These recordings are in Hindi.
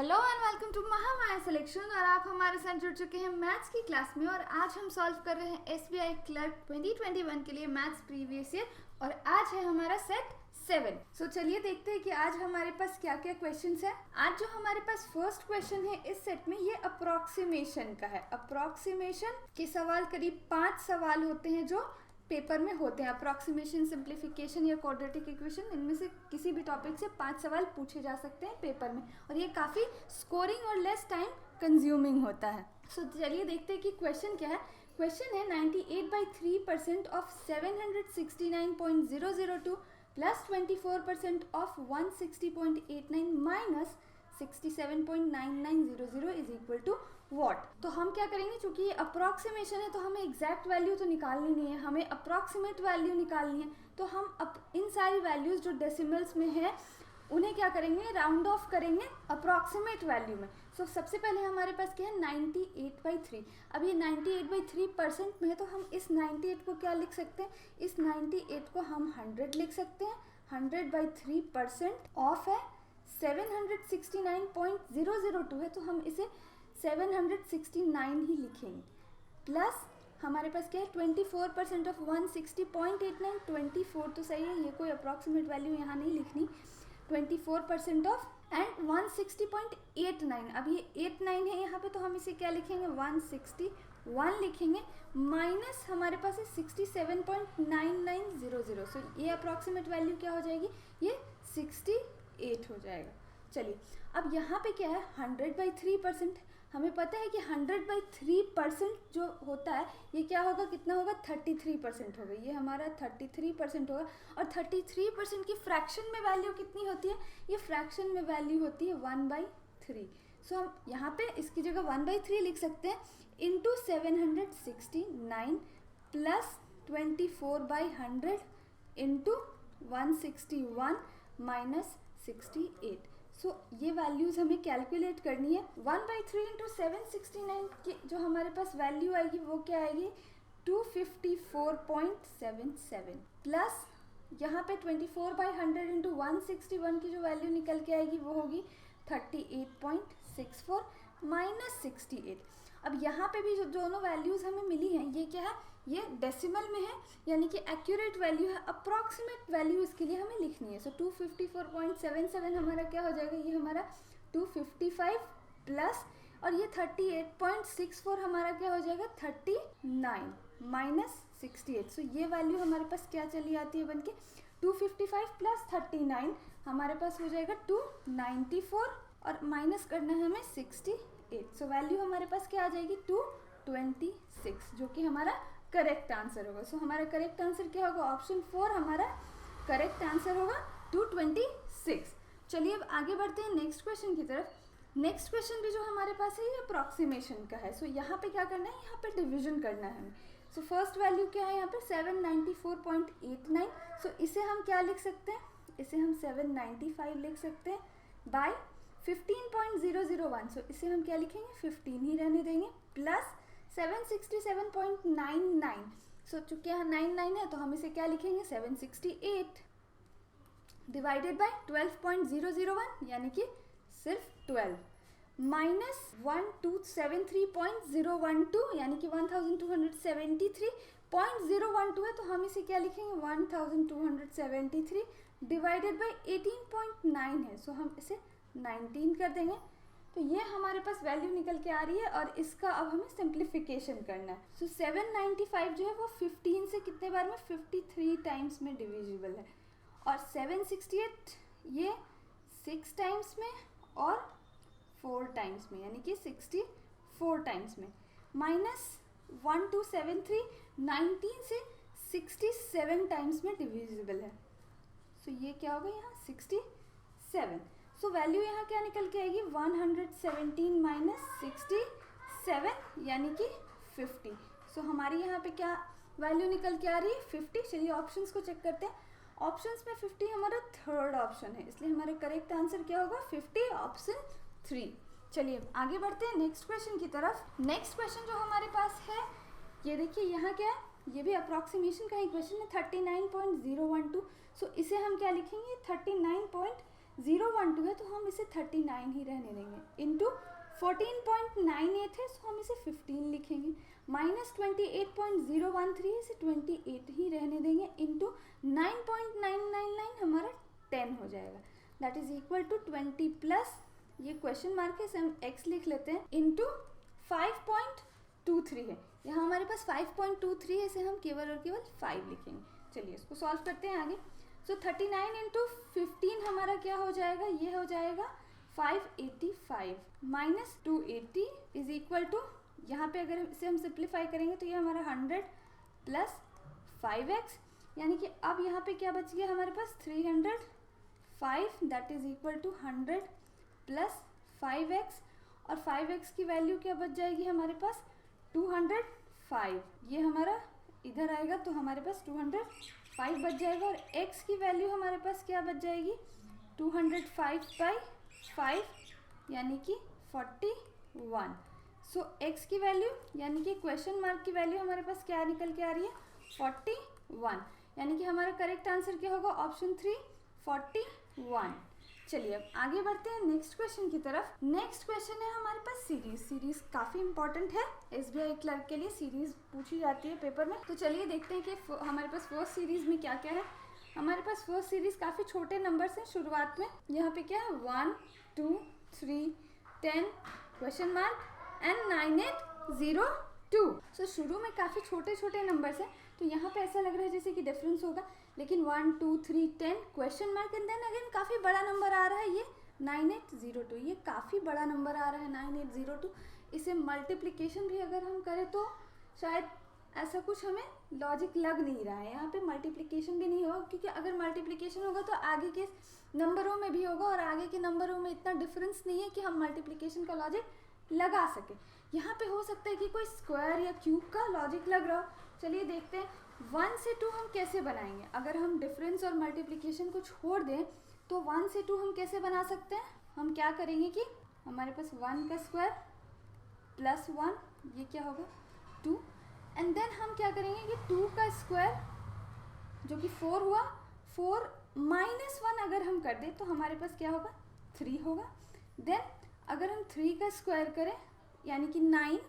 Hello and welcome to Mahamaya selection. और आप हमारे साथ जुड़ चुके हैं मैथ्स की क्लास में। और आज हम सॉल्व कर रहे हैं एसबीआई क्लर्क 2021 के लिए मैथ्स प्रीवियस ईयर। और आज है हमारा सेट 7। सो चलिए देखते हैं कि आज हमारे पास क्या क्या क्वेश्चंस है। आज जो हमारे पास फर्स्ट क्वेश्चन है इस सेट में, ये अप्रोक्सीमेशन का है। अप्रोक्सीमेशन के सवाल करीब 5 सवाल होते हैं जो पेपर में होते हैं। अप्रोक्सीमेशन, सिंप्लीफिकेशन या क्वाड्रेटिक इक्वेशन, इनमें से किसी भी टॉपिक से 5 सवाल पूछे जा सकते हैं पेपर में। और ये काफ़ी स्कोरिंग और लेस टाइम कंज्यूमिंग होता है। सो चलिए देखते हैं कि क्वेश्चन क्या है। क्वेश्चन है 98/3% of 769.002 plus 24% of 160.89 minus 67.9900 is equal to what. तो हम क्या करेंगे, चूंकि ये अप्रॉक्सीमेशन है तो हमें एग्जैक्ट वैल्यू तो निकालनी नहीं है, हमें अप्रॉक्सीमेट वैल्यू निकालनी है। तो हम इन सारी वैल्यूज जो डेसिमल्स में है उन्हें क्या करेंगे, राउंड ऑफ करेंगे अप्रॉक्सीमेट वैल्यू में। सो सबसे पहले हमारे पास क्या है 98/3। अब ये 98/3% में है तो हम इस 98 को क्या लिख सकते हैं, इस 98 को हम 100 लिख सकते हैं। 100/3% ऑफ है 769.002 है तो हम इसे 769 ही लिखेंगे। प्लस हमारे पास क्या है 24% ऑफ 160.89। 24 तो सही है, ये कोई अप्रॉक्सीमेट वैल्यू यहाँ नहीं लिखनी। 24% ऑफ एंड 160.89। अब ये 89 है यहाँ पे तो हम इसे क्या लिखेंगे 161 लिखेंगे। माइनस हमारे पास है 67.9900। सो ये अप्रॉक्सीमेट वैल्यू क्या हो जाएगी, ये 68 हो जाएगा। चलिए अब यहाँ पे क्या है 100/3%। हमें पता है कि 100/3% जो होता है ये क्या होगा, कितना होगा 33% होगा। ये हमारा 33% होगा। और 33% की फ्रैक्शन में वैल्यू कितनी होती है, ये फ्रैक्शन में वैल्यू होती है 1/3। सो हम यहाँ पे इसकी जगह 1/3 लिख सकते हैं इंटू 769 प्लस 24/100 इंटू 161 माइनस 68। सो ये वैल्यूज़ हमें कैलकुलेट करनी है। 1/3 इंटू 769 की जो हमारे पास वैल्यू आएगी वो क्या आएगी 254.77 प्लस यहाँ पे 24/100 इंटू 161 की जो वैल्यू निकल के आएगी वो होगी 38.64 माइनस 68। अब यहाँ पे भी जो दोनों वैल्यूज़ हमें मिली हैं ये क्या है, ये डेसिमल में है, यानी कि एक्यूरेट वैल्यू है। अप्रॉक्सीमेट वैल्यू इसके लिए हमें लिखनी है। सो 254.77 हमारा क्या हो जाएगा, ये हमारा 255 प्लस और ये 38.64 हमारा क्या हो जाएगा 39 माइनस 68। सो ये वैल्यू हमारे पास क्या चली आती है बनके 255 प्लस 39 हमारे पास हो जाएगा 294 और माइनस करना है हमें 68। सो वैल्यू हमारे पास क्या आ जाएगी 226 जो कि हमारा करेक्ट आंसर होगा। सो हमारा करेक्ट आंसर क्या होगा, ऑप्शन 4 हमारा करेक्ट आंसर होगा 226। चलिए अब आगे बढ़ते हैं नेक्स्ट क्वेश्चन की तरफ। नेक्स्ट क्वेश्चन भी जो हमारे पास है ये अप्रॉक्सीमेशन का है। सो यहाँ पे क्या करना है, यहाँ पे डिवीजन करना है हमें। सो फर्स्ट वैल्यू क्या है यहाँ पे 794.89। सो इसे हम क्या लिख सकते हैं, इसे हम 795 लिख सकते हैं बाय 15.001। सो इसे हम क्या लिखेंगे 15 ही रहने देंगे। प्लस 767.99। सो चूंकि यहाँ 99 है तो हम इसे क्या लिखेंगे 768 डिवाइडेड बाय 12.001 यानी कि सिर्फ 12 माइनस 1273.012 यानी कि 1273.012 है तो हम इसे क्या लिखेंगे 1273 डिवाइडेड बाय 18.9 है। सो हम इसे 19 कर देंगे। तो ये हमारे पास वैल्यू निकल के आ रही है और इसका अब हमें सिंप्लीफिकेशन करना है। सो 795 जो है वो 15 से कितने बार में 53 टाइम्स में डिविजिबल है। और 768 ये 6 टाइम्स में और 4 टाइम्स में यानी कि 64 टाइम्स में। माइनस 1273 19 से 67 टाइम्स में डिविजिबल है। सो ये क्या होगा यहाँ 67। सो वैल्यू यहाँ क्या निकल के आएगी 117 माइनस 67 यानी कि 50। सो हमारी यहाँ पे क्या वैल्यू निकल के आ रही है 50। चलिए ऑप्शंस को चेक करते हैं। ऑप्शंस में 50 हमारा थर्ड ऑप्शन है, इसलिए हमारा करेक्ट आंसर क्या होगा 50 ऑप्शन 3। चलिए आगे बढ़ते हैं नेक्स्ट क्वेश्चन की तरफ। नेक्स्ट क्वेश्चन जो हमारे पास है ये देखिए यहाँ क्या है, ये भी अप्रॉक्सीमेशन का ही क्वेश्चन है 39.012। सो इसे हम क्या लिखेंगे 39.0 0 1 2 है तो हम इसे 39 ही रहने देंगे, इंटू 14.98 है तो हम इसे 15 लिखेंगे, माइनस 28.013 है, इसे 28 ही रहने देंगे, इंटू 9.999 हमारा 10 हो जाएगा, that is equal to 20 plus ये क्वेश्चन मार्क है, इसे हम x लिख लेते हैं, इंटू 5.23 है, यहाँ हमारे पास 5.23 है, इसे हम केवल और केवल 5 लिखेंगे। चलिए इसको सॉल्व करते हैं आगे। सो 39 इंटू 15 हमारा क्या हो जाएगा, ये हो जाएगा 585 माइनस 280 इज इक्वल टू, यहाँ पे अगर इसे हम सिंप्लीफाई करेंगे तो ये हमारा 100 प्लस 5x, यानी कि अब यहाँ पे क्या बच गया हमारे पास 305, that is equal to 100 plus 5x, और 5x की वैल्यू क्या बच जाएगी हमारे पास 205, ये हमारा इधर आएगा तो हमारे पास 205 बच जाएगा, और x की वैल्यू हमारे पास क्या बच जाएगी 205/5 यानी कि 41। सो x की वैल्यू यानी कि क्वेश्चन मार्क की वैल्यू हमारे पास क्या निकल के आ रही है 41, यानी कि हमारा करेक्ट आंसर क्या होगा ऑप्शन 3 41। चलिए अब आगे बढ़ते हैं नेक्स्ट क्वेश्चन की तरफ। नेक्स्ट क्वेश्चन है हमारे पास सीरीज काफ़ी इंपॉर्टेंट है, एसबीआई क्लर्क के लिए सीरीज पूछी जाती है पेपर में। तो चलिए देखते हैं कि हमारे पास फर्स्ट सीरीज में क्या क्या है। हमारे पास फर्स्ट सीरीज काफ़ी छोटे नंबर्स हैं शुरुआत में, यहाँ पे क्या है 1 2 3 10 क्वेश्चन मार्क एंड 9802। सो शुरू में काफ़ी छोटे छोटे नंबर्स हैं, तो यहाँ पे ऐसा लग रहा है जैसे कि डिफरेंस होगा, लेकिन 1 2 3 10 question mark and then again काफ़ी बड़ा नंबर आ रहा है ये 9802, ये काफ़ी बड़ा नंबर आ रहा है 9802। इसे मल्टीप्लिकेशन भी अगर हम करें तो शायद ऐसा कुछ हमें लॉजिक लग नहीं रहा है, यहाँ पे मल्टीप्लिकेशन भी नहीं होगा, क्योंकि अगर मल्टीप्लिकेशन होगा तो आगे के नंबरों में भी होगा, और आगे के नंबरों में इतना डिफरेंस नहीं है कि हम मल्टीप्लिकेशन का लॉजिक लगा सके। यहाँ पे हो सकता है कि कोई स्क्वायर या क्यूब का लॉजिक लग रहा हो। चलिए देखते हैं 1 से 2 हम कैसे बनाएंगे। अगर हम डिफरेंस और मल्टीप्लिकेशन को छोड़ दें तो 1 से 2 हम कैसे बना सकते हैं। हम क्या करेंगे कि हमारे पास 1 का स्क्वायर प्लस 1 ये क्या होगा 2, एंड देन हम क्या करेंगे कि 2 का स्क्वायर जो कि 4 हुआ, 4 माइनस 1 अगर हम कर दें तो हमारे पास क्या होगा 3 होगा। देन अगर हम 3 का स्क्वायर करें यानी कि 9,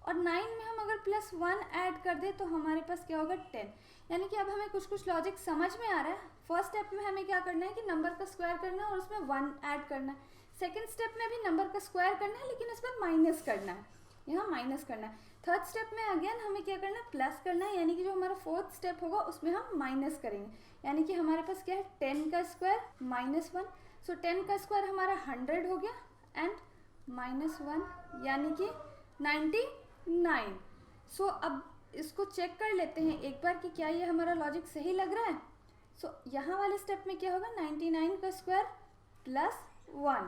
और 9 में हम अगर प्लस 1 ऐड कर दें तो हमारे पास क्या होगा 10। यानी कि अब हमें कुछ कुछ लॉजिक समझ में आ रहा है। फर्स्ट स्टेप में हमें क्या करना है कि नंबर का स्क्वायर करना है और उसमें 1 ऐड करना है। सेकंड स्टेप में भी नंबर का स्क्वायर करना है लेकिन उसमें माइनस करना है, यहाँ माइनस करना है। थर्ड स्टेप में अगेन हमें क्या करना है प्लस करना है, यानी कि जो हमारा फोर्थ स्टेप होगा उसमें हम माइनस करेंगे, यानी कि हमारे पास क्या है 10 का स्क्वायर माइनस 1। सो 10 का स्क्वायर हमारा 100 हो गया एंड माइनस 1 यानी कि 99। सो अब इसको चेक कर लेते हैं एक बार कि क्या ये हमारा लॉजिक सही लग रहा है। सो यहाँ वाले स्टेप में क्या होगा 99 का स्क्वायर प्लस 1।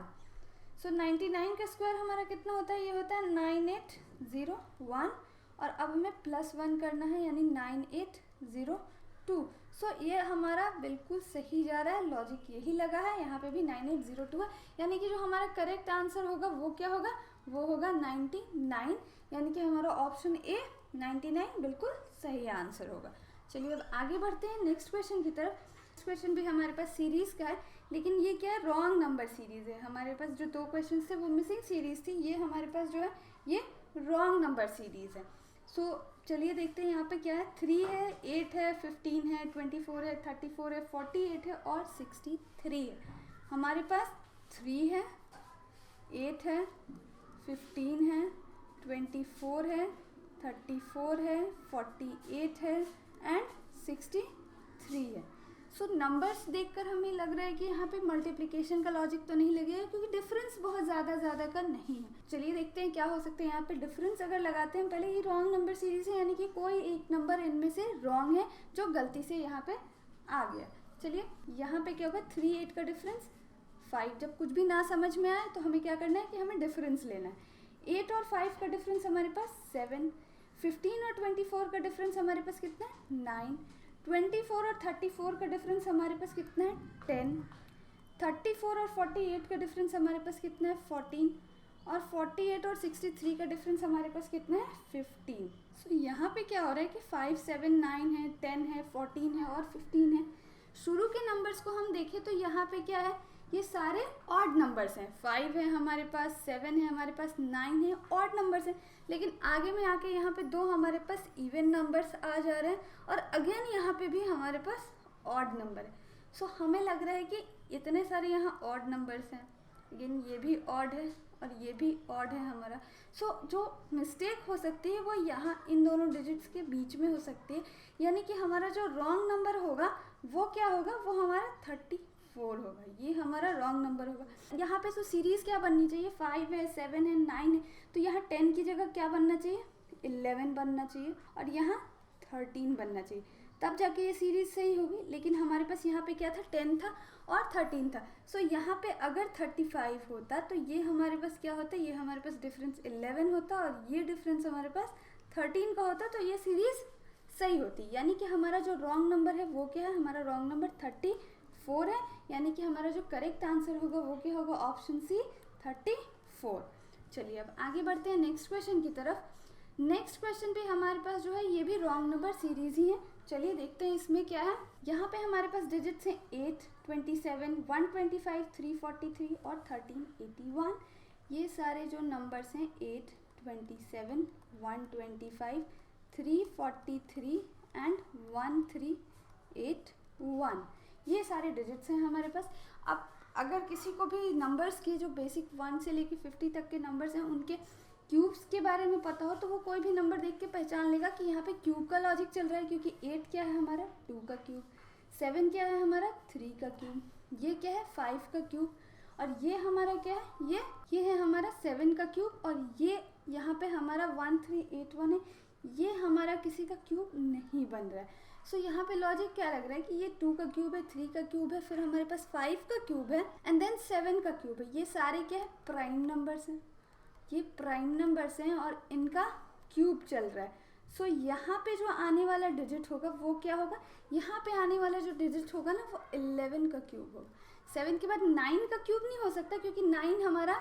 सो 99 का स्क्वायर हमारा कितना होता है, ये होता है 9801, और अब हमें प्लस 1 करना है यानी 9802। सो ये हमारा बिल्कुल सही जा रहा है, लॉजिक यही लगा है, यहाँ पे भी 9802 है, यानी कि जो हमारा करेक्ट आंसर होगा वो क्या होगा, वो होगा 99, यानी कि हमारा ऑप्शन ए 99 बिल्कुल सही आंसर होगा। चलिए अब आगे बढ़ते हैं नेक्स्ट क्वेश्चन की तरफ। नेक्स्ट क्वेश्चन भी हमारे पास सीरीज़ का है, लेकिन ये क्या है रॉन्ग नंबर सीरीज़ है। हमारे पास जो 2 क्वेश्चन थे वो मिसिंग सीरीज़ थी, ये हमारे पास जो है ये रॉन्ग नंबर सीरीज़ है। सो चलिए देखते हैं यहाँ पे क्या है 3 है 8 है 15 है 24 है 34 है 48 है और 63 है। हमारे पास 3 है 8 है 15 है 24 है 34 है 48 है एंड 63 है। सो नंबर्स देखकर हमें लग रहा है कि यहाँ पे मल्टीप्लिकेशन का लॉजिक तो नहीं लगेगा, क्योंकि डिफरेंस बहुत ज़्यादा का नहीं है। चलिए देखते हैं क्या हो सकता है यहाँ पे। डिफरेंस अगर लगाते हैं पहले, ये रॉन्ग नंबर सीरीज है, यानी कि कोई एक नंबर इनमें से रॉन्ग है जो गलती से यहाँ पे आ गया। चलिए यहाँ पे क्या होगा 3 8 का डिफरेंस 5। जब कुछ भी ना समझ में आए तो हमें क्या करना है कि हमें डिफरेंस लेना है। 8 और 5 का डिफरेंस हमारे पास 7, 15 और 24 का डिफरेंस हमारे पास कितना है 9, 24 और 34 का डिफरेंस हमारे पास कितना है 10, 34 और 48 का डिफरेंस हमारे पास कितना है 14, और 48 और 63 का डिफरेंस हमारे पास कितना है 15। सो यहाँ पे क्या हो रहा है कि 5 7 9 है 10 है 14 है और 15 है। शुरू के नंबर्स को हम देखें तो यहाँ पे क्या है ये सारे ऑड नंबर्स हैं, 5 है हमारे पास, 7 है हमारे पास, 9 है, ऑड नंबर्स हैं। लेकिन आगे में आके यहाँ पे 2 हमारे पास इवन नंबर्स आ जा रहे हैं और अगेन यहाँ पे भी हमारे पास ऑड नंबर है। सो हमें लग रहा है कि इतने सारे यहाँ ऑड नंबर्स हैं, लेकिन ये भी ऑड है और ये भी ऑड है हमारा। सो जो मिस्टेक हो सकती है वो यहाँ इन दोनों डिजिट्स के बीच में हो सकती है, यानी कि हमारा जो रॉन्ग नंबर होगा वो क्या होगा, वो हमारा 34 होगा, ये हमारा रॉन्ग नंबर होगा। यहाँ पे तो सीरीज़ क्या बननी चाहिए, 5 है, 7 है, 9 है, तो यहाँ 10 की जगह क्या बनना चाहिए, 11 बनना चाहिए और यहाँ 13 बनना चाहिए, तब जाके ये सीरीज़ सही होगी। लेकिन हमारे पास यहाँ पे क्या था, 10 था और 13 था। सो यहाँ पे अगर 35 होता तो ये हमारे पास क्या होता, ये हमारे पास डिफरेंस 11 होता और ये डिफरेंस हमारे पास 13 का होता, तो ये सीरीज़ सही होती। यानी कि हमारा जो रॉन्ग नंबर है वो क्या है, हमारा रॉन्ग नंबर 34 है, यानी कि हमारा जो करेक्ट आंसर होगा वो क्या होगा, ऑप्शन सी 34। चलिए अब आगे बढ़ते हैं नेक्स्ट क्वेश्चन की तरफ। नेक्स्ट क्वेश्चन पे हमारे पास जो है ये भी रॉन्ग नंबर सीरीज ही है। चलिए देखते हैं इसमें क्या है। यहाँ पे हमारे पास डिजिट्स हैं 8, 27, 125, 343 और 1381। ये सारे जो नंबर्स हैं 8, 27, 125, 343 एंड 1381, ये सारे डिजिट्स हैं हमारे पास। अब अगर किसी को भी नंबर्स के जो बेसिक 1 से लेके 50 तक के नंबर्स हैं उनके क्यूब्स के बारे में पता हो तो वो कोई भी नंबर देख के पहचान लेगा कि यहाँ पे क्यूब का लॉजिक चल रहा है, क्योंकि 8 क्या है हमारा 2 का क्यूब, 7 क्या है हमारा 3 का क्यूब, ये क्या है 5 का क्यूब और ये हमारा क्या है, ये है हमारा 7 का क्यूब और ये यहाँ पे हमारा 1381 है, ये हमारा किसी का क्यूब नहीं बन रहा है। सो यहाँ पे लॉजिक क्या लग रहा है कि ये 2 का क्यूब है, 3 का क्यूब है, फिर हमारे पास 5 का क्यूब है एंड देन 7 का क्यूब है। ये सारे क्या है, प्राइम नंबर्स हैं, ये प्राइम नंबर्स हैं और इनका क्यूब चल रहा है। सो यहाँ पे जो आने वाला डिजिट होगा वो क्या होगा, यहाँ पे आने वाला जो डिजिट होगा ना वो 11 का क्यूब होगा। 7 के बाद 9 का क्यूब नहीं हो सकता क्योंकि 9 हमारा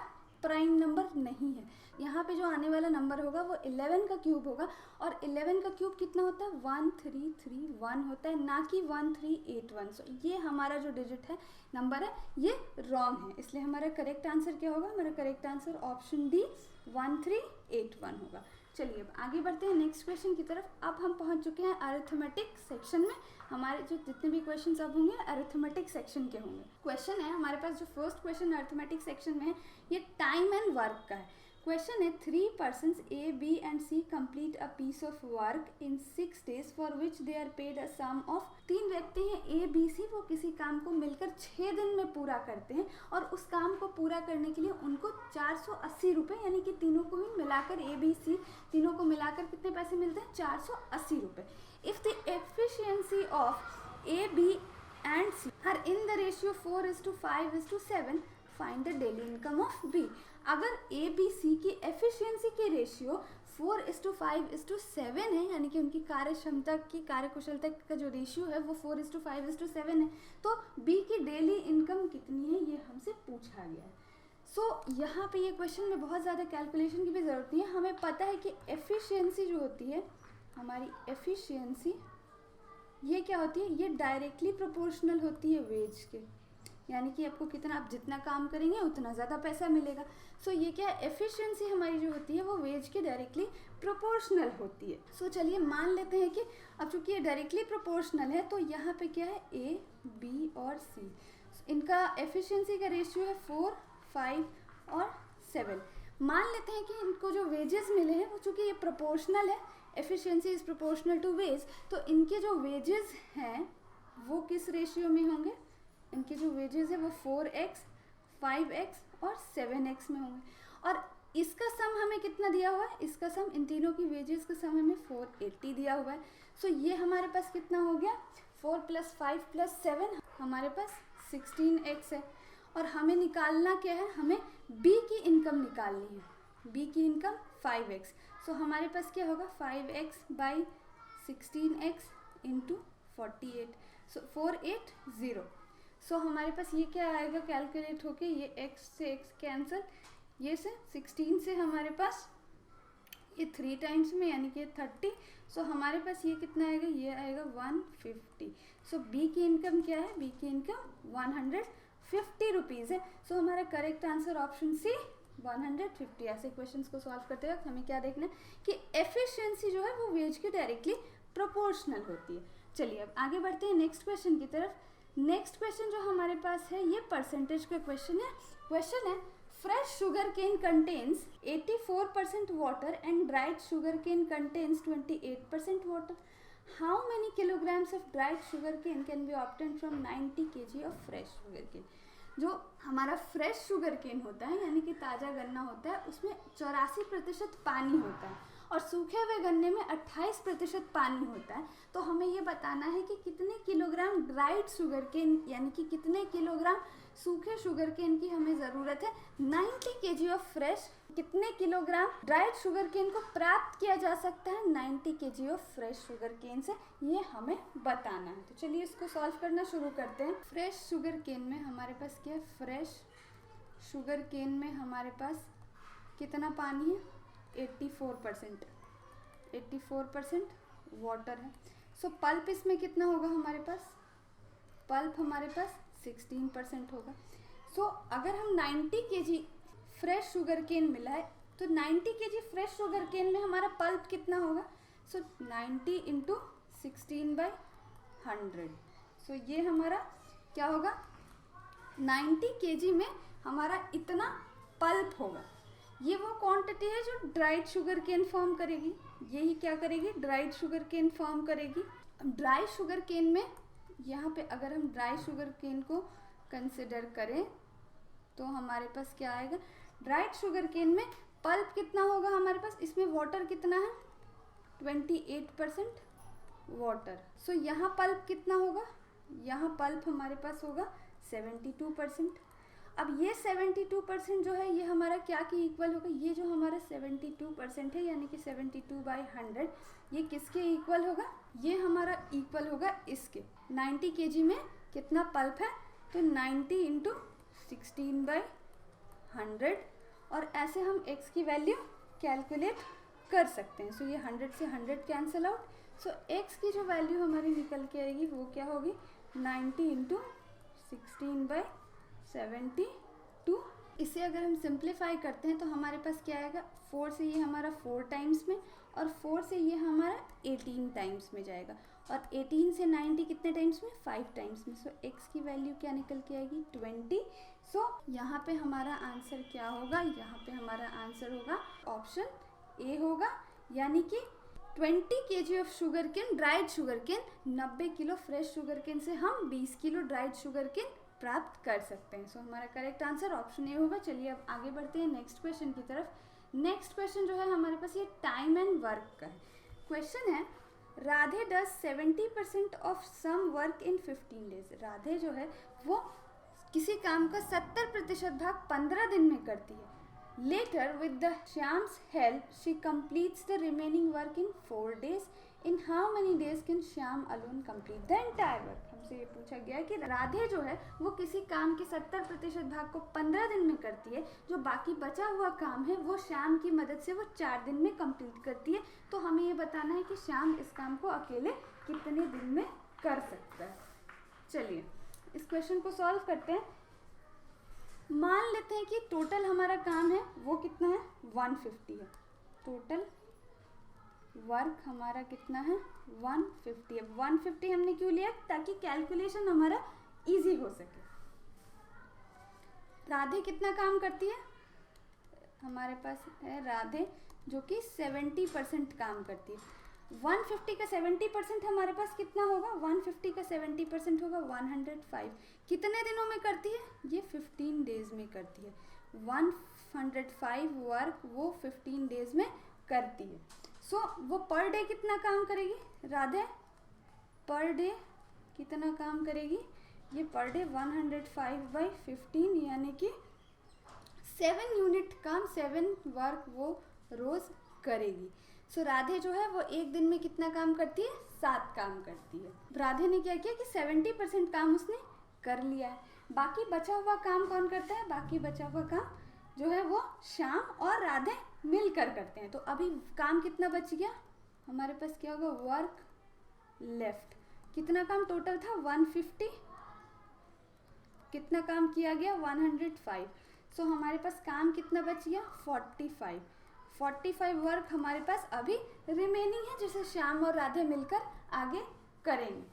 प्राइम नंबर नहीं है। यहाँ पे जो आने वाला नंबर होगा वो 11 का क्यूब होगा और 11 का क्यूब कितना होता है, 1331 होता है, ना कि 1381। सो ये हमारा जो डिजिट है, नंबर है, ये रॉन्ग है, इसलिए हमारा करेक्ट आंसर क्या होगा, हमारा करेक्ट आंसर ऑप्शन डी 1381 होगा। चलिए अब आगे बढ़ते हैं नेक्स्ट क्वेश्चन की तरफ। अब हम पहुंच चुके हैं अरिथमेटिक सेक्शन में। हमारे जो जितने भी क्वेश्चंस अब होंगे अरिथमेटिक सेक्शन के होंगे। क्वेश्चन है हमारे पास जो फर्स्ट क्वेश्चन अरिथमेटिक सेक्शन में है ये टाइम एंड वर्क का है। क्वेश्चन है 3 persons A, B and C complete a piece of work in 6 days for which they are paid a sum of। 3 व्यक्ति हैं A, B, C, वो किसी काम को मिलकर 6 दिन में पूरा करते हैं और उस काम को पूरा करने के लिए उनको 480 रुपये, यानी कि तीनों को ही मिलाकर A, B, C तीनों को मिलाकर कितने पैसे मिलते हैं, 480 रुपये। If the efficiency of A, B and C are in the ratio 4:5:7 find the daily income of B। अगर A, B, C की एफिशिएंसी की रेशियो 4:5:7 है, यानी कि उनकी कार्य क्षमता की कार्यकुशलता का जो रेशियो है वो 4:5:7 है, तो B की डेली इनकम कितनी है ये हमसे पूछा गया है। सो यहाँ पे ये क्वेश्चन में बहुत ज़्यादा कैलकुलेशन की भी ज़रूरत नहीं है। हमें पता है कि एफिशिएंसी जो होती है, हमारी एफिशिएंसी ये क्या होती है, ये डायरेक्टली प्रोपोर्शनल होती है वेज के, यानी कि आपको कितना, आप जितना काम करेंगे उतना ज़्यादा पैसा मिलेगा। सो ये क्या है, एफिशिएंसी हमारी जो होती है वो वेज के डायरेक्टली प्रोपोर्शनल होती है। सो चलिए मान लेते हैं कि अब चूंकि ये डायरेक्टली प्रोपोर्शनल है तो यहाँ पे क्या है, A, B और C, इनका एफिशिएंसी का रेशियो है 4, 5 और 7। मान लेते हैं कि इनको जो वेजेस मिले हैं वो चूँकि ये प्रोपोर्शनल है, efficiency is proportional to wage, तो इनके जो वेजेस हैं वो किस रेशियो में होंगे, इनके जो वेजेस है वो 4x, 5x और 7x में होंगे। और इसका सम हमें कितना दिया हुआ है, इसका सम, इन तीनों की वेजेस का सम हमें 480 दिया हुआ है। सो ये हमारे पास कितना हो गया, 4 + 5 + 7 हमारे पास 16x है। और हमें निकालना क्या है, हमें B की इनकम निकालनी है, B की इनकम 5x। सो हमारे पास क्या होगा, 5x/16x × 48, सो 480। सो हमारे पास ये क्या आएगा, कैलकुलेट होके ये x से x कैंसिल, ये से 16 से हमारे पास ये 3 टाइम्स में यानी कि 30। सो हमारे पास ये कितना आएगा, ये आएगा 150। सो B की इनकम क्या है, B की इनकम 50 रुपीज़ है। सो हमारा करेक्ट आंसर ऑप्शन सी 150। ऐसे क्वेश्चंस को सॉल्व करते वक्त हमें क्या देखना है कि एफिशिएंसी जो है वो वेज के डायरेक्टली प्रोपोर्शनल होती है। चलिए अब आगे बढ़ते हैं नेक्स्ट क्वेश्चन की तरफ। नेक्स्ट क्वेश्चन जो हमारे पास है ये परसेंटेज का क्वेश्चन है। क्वेश्चन है fresh sugarcane contains 84% water and dried sugarcane contains 28% water. How many kilograms of dried sugarcane can be obtained from 90 kg of fresh sugarcane? जो हमारा फ्रेश शुगर केन होता है यानी कि ताज़ा गन्ना होता है उसमें 84% पानी होता है और सूखे हुए गन्ने में 28% पानी होता है। तो हमें ये बताना है कि कितने किलोग्राम ड्राइड शुगर केन यानी कि कितने किलोग्राम सूखे शुगर केन की हमें ज़रूरत है। 90 kg ऑफ फ्रेश, कितने किलोग्राम ड्राइड शुगर केन को प्राप्त किया जा सकता है 90 kg of fresh sugar cane से, ये हमें बताना है। तो चलिए इसको सॉल्व करना शुरू करते हैं। फ्रेश शुगर केन में हमारे पास क्या है, फ्रेश शुगर केन में हमारे पास कितना पानी है 84%, 84% वाटर है। सो पल्प इसमें कितना होगा हमारे पास, पल्प हमारे पास 16% होगा। सो अगर हम 90 kg फ्रेश शुगर केन मिला है तो 90 kg फ्रेश शुगर केन में हमारा पल्प कितना होगा। सो 90 इंटू 16/100। सो ये हमारा क्या होगा 90 kg में हमारा इतना पल्प होगा। ये वो क्वांटिटी है जो ड्राइड शुगर केन फॉर्म करेगी, यही क्या करेगी ड्राइड शुगर केन फॉर्म करेगी। ड्राई शुगर केन में यहाँ पे अगर हम ड्राई शुगर केन को कंसिडर करें तो हमारे पास क्या आएगा, ड्राइड शुगर केन में पल्प कितना होगा हमारे पास, इसमें वाटर कितना है 28% वाटर। सो यहाँ पल्प कितना होगा, यहाँ पल्प हमारे पास होगा 72%। अब ये 72% जो है ये हमारा क्या के इक्वल होगा, ये जो हमारा 72% है यानी कि 72/100 ये किसके इक्वल होगा, ये हमारा इक्वल होगा इसके 90 kg में कितना पल्प है तो 90 इंटू 16/100 और ऐसे हम x की वैल्यू कैलकुलेट कर सकते हैं। सो ये 100 से 100 कैंसिल आउट। सो x की जो वैल्यू हमारी निकल के आएगी वो क्या होगी 90 इंटू 16/72। इसे अगर हम सिंप्लीफाई करते हैं तो हमारे पास क्या आएगा, 4 से ये हमारा 4 टाइम्स में और 4 से ये हमारा 18 टाइम्स में जाएगा और 18 से 90 कितने टाइम्स में 5 टाइम्स में। सो x की वैल्यू क्या निकल के आएगी 20। सो यहाँ पे हमारा आंसर क्या होगा, यहाँ पे हमारा आंसर होगा ऑप्शन ए होगा यानी कि 20 kg of sugar cane dried sugar cane, 90 kilo fresh sugar cane से हम 20 किलो ड्राइड शुगर केन प्राप्त कर सकते हैं। सो हमारा करेक्ट आंसर ऑप्शन ए होगा। चलिए अब आगे बढ़ते हैं नेक्स्ट क्वेश्चन की तरफ। नेक्स्ट क्वेश्चन जो है हमारे पास ये टाइम एंड वर्क का है। क्वेश्चन है Radhe does 70% of some work in 15 days. Radhe जो है वो किसी काम का 70% भाग 15 दिन में करती है। Later, with the Shyam's help, she completes the remaining work in 4 days. In how many days can Shyam alone complete the entire work? हमसे ये पूछा गया है कि राधे जो है वो किसी काम के 70% भाग को 15 दिन में करती है, जो बाकी बचा हुआ काम है वो श्याम की मदद से वो 4 दिन में कंप्लीट करती है। तो हमें ये बताना है कि श्याम इस काम को अकेले कितने दिन में कर सकता है। चलिए इस क्वेश्चन को सॉल्व करते हैं। मान लेते हैं कि टोटल हमारा काम है वो कितना है 150 है, टोटल वर्क हमारा कितना है 150 है। 150 हमने क्यों लिया, ताकि कैलकुलेशन हमारा इजी हो सके। राधे कितना काम करती है, हमारे पास है राधे जो कि 70% काम करती है। 150 का 70% हमारे पास कितना होगा, 150 का 70% होगा 105। कितने दिनों में करती है, ये 15 डेज में करती है। 105 वर्क वो 15 डेज में करती है। सो वो पर डे कितना काम करेगी राधे, पर डे कितना काम करेगी, ये पर डे 105/15 यानी कि 7 यूनिट काम, 7 वर्क वो रोज़ करेगी। सो राधे जो है वो एक दिन में कितना काम करती है, 7 काम करती है। राधे ने क्या किया कि 70% काम उसने कर लिया है। बाकी बचा हुआ काम कौन करता है, बाकी बचा हुआ काम जो है वो श्याम और राधे मिलकर करते हैं। तो अभी काम कितना बच गया हमारे पास, क्या होगा वर्क लेफ्ट। कितना काम टोटल था 150, कितना काम किया गया 105, सो हमारे पास काम कितना बच गया 45 वर्क हमारे पास अभी रिमेनिंग है जिसे श्याम और राधे मिलकर आगे करेंगे।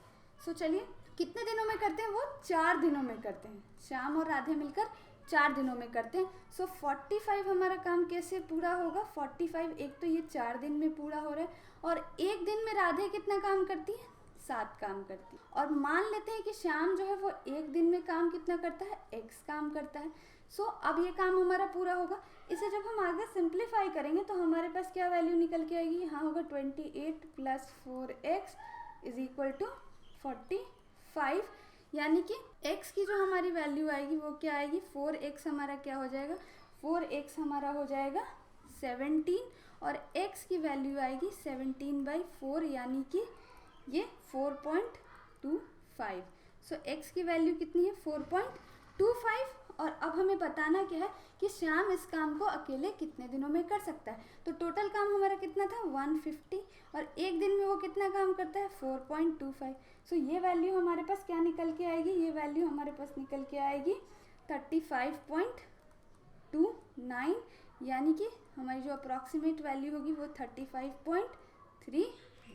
सो चलिए कितने दिनों में करते हैं, वो 4 दिनों में करते हैं, श्याम और राधे मिलकर 4 दिनों में करते हैं। सो 45 हमारा काम कैसे पूरा होगा, 45 एक तो ये 4 दिन में पूरा हो रहा है और एक दिन में राधे कितना काम करती है 7 काम करती है। और मान लेते हैं कि श्याम जो है वो एक दिन में काम कितना करता है x काम करता है। सो अब ये काम हमारा पूरा होगा। इसे जब हम आगे सिंप्लीफाई करेंगे तो हमारे पास क्या वैल्यू निकल के आएगी, यहाँ होगा 28 + 4x = 45, यानी कि x की जो हमारी वैल्यू आएगी वो क्या आएगी 4x हमारा क्या हो जाएगा, 4x हमारा हो जाएगा 17 और x की वैल्यू आएगी 17/4 यानी कि ये 4.25। सो x की वैल्यू कितनी है 4.25। और अब हमें बताना क्या है कि श्याम इस काम को अकेले कितने दिनों में कर सकता है। तो टोटल काम हमारा कितना था 150 और एक दिन में वो कितना काम करता है 4.25। सो ये वैल्यू हमारे पास क्या निकल के आएगी, ये वैल्यू हमारे पास निकल के आएगी 35.29, यानी कि हमारी जो अप्रॉक्सीमेट वैल्यू होगी वो 35.3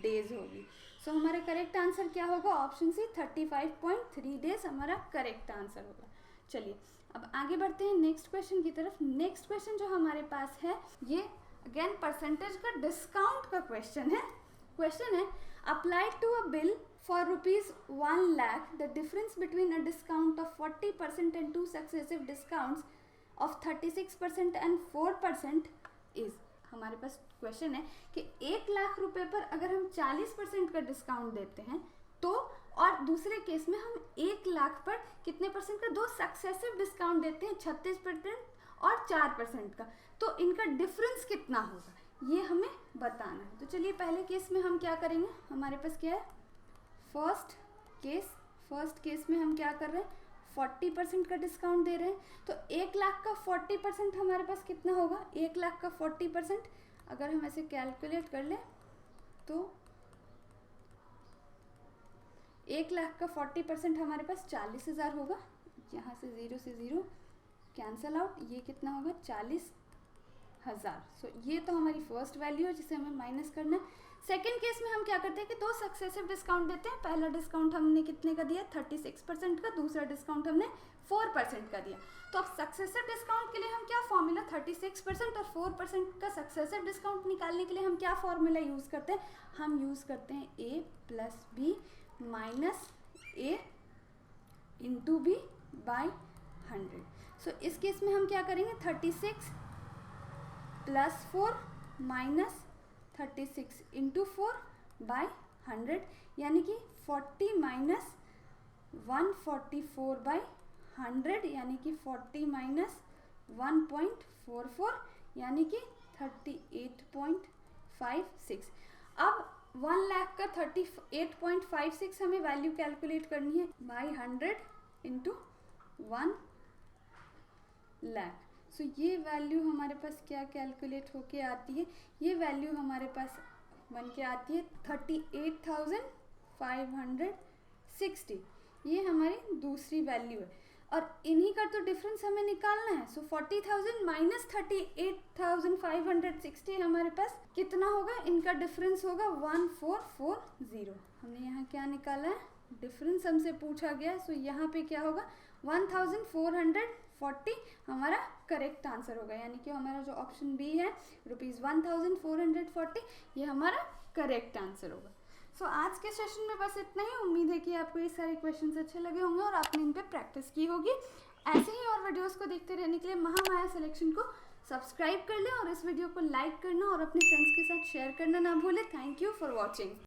डेज होगी। सो हमारा करेक्ट आंसर क्या होगा, ऑप्शन सी 35.3 डेज हमारा करेक्ट आंसर होगा। चलिए अब आगे बढ़ते हैं नेक्स्ट क्वेश्चन की तरफ। नेक्स्ट क्वेश्चन जो हमारे पास है ये अगेन परसेंटेज का डिस्काउंट का क्वेश्चन है। क्वेश्चन है applied to a bill for ₹1 lakh the difference between a discount of 40% and 2 successive discounts of 36% and 4% is. हमारे पास क्वेश्चन है कि 1 लाख रुपए पर अगर हम 40% का डिस्काउंट देते हैं तो, और दूसरे केस में हम 1 लाख पर कितने परसेंट का 2 सक्सेसिव डिस्काउंट देते हैं 36% और 4% का, तो इनका डिफरेंस कितना होगा ये हमें बताना है। तो चलिए पहले केस में हम क्या करेंगे, हमारे पास क्या है फर्स्ट केस में हम क्या कर रहे हैं 40% का डिस्काउंट दे रहे हैं। तो 1 लाख का 40% हमारे पास कितना होगा, 1 लाख का 40% अगर हम ऐसे कैलकुलेट कर लें तो 1 लाख का 40% हमारे पास 40,000 होगा। यहाँ से 0 से 0 कैंसल आउट, ये कितना होगा 40,000। सो ये तो हमारी फर्स्ट वैल्यू है जिसे हमें माइनस करना है। सेकेंड केस में हम क्या करते हैं कि 2 सक्सेसिव डिस्काउंट देते हैं। पहला डिस्काउंट हमने कितने का दिया 36% का, दूसरा डिस्काउंट हमने 4% का दिया। तो अब सक्सेसिव डिस्काउंट के लिए हम क्या फॉर्मूला 36% और 4% का सक्सेसिव डिस्काउंट निकालने के लिए हम क्या फॉर्मूला यूज़ करते हैं, हम यूज़ करते हैं a + b - a × b / 100। सो इस केस में हम क्या करेंगे 36 + 4 - 36 × 4 / 100 यानी कि 40 - 144 / 100 यानी कि 40 - 1.44 यानी कि 38.56। अब 1 लाख का 38.56 हमें वैल्यू कैलकुलेट करनी है बाई 100 × 1 लाख। सो ये वैल्यू हमारे पास क्या कैलकुलेट होके आती है, ये वैल्यू हमारे पास बन के आती है 38,560। ये हमारी दूसरी वैल्यू है और इन्हीं का तो डिफरेंस हमें निकालना है। सो 40,000 माइनस 38,560 हमारे पास कितना होगा, इनका डिफरेंस होगा 1440। हमने यहाँ क्या निकाला है, डिफरेंस हमसे पूछा गया। सो यहाँ पे क्या होगा 1440 हमारा करेक्ट आंसर होगा, यानी कि हमारा जो ऑप्शन बी है ₹1440 ये हमारा करेक्ट आंसर होगा। सो आज के सेशन में बस इतना ही। उम्मीद है कि आपको ये सारे क्वेश्चंस अच्छे लगे होंगे और आपने इन पे प्रैक्टिस की होगी। ऐसे ही और वीडियोस को देखते रहने के लिए महामाया सिलेक्शन को सब्सक्राइब कर लें और इस वीडियो को लाइक करना और अपने फ्रेंड्स के साथ शेयर करना ना भूलें। Thank you for watching.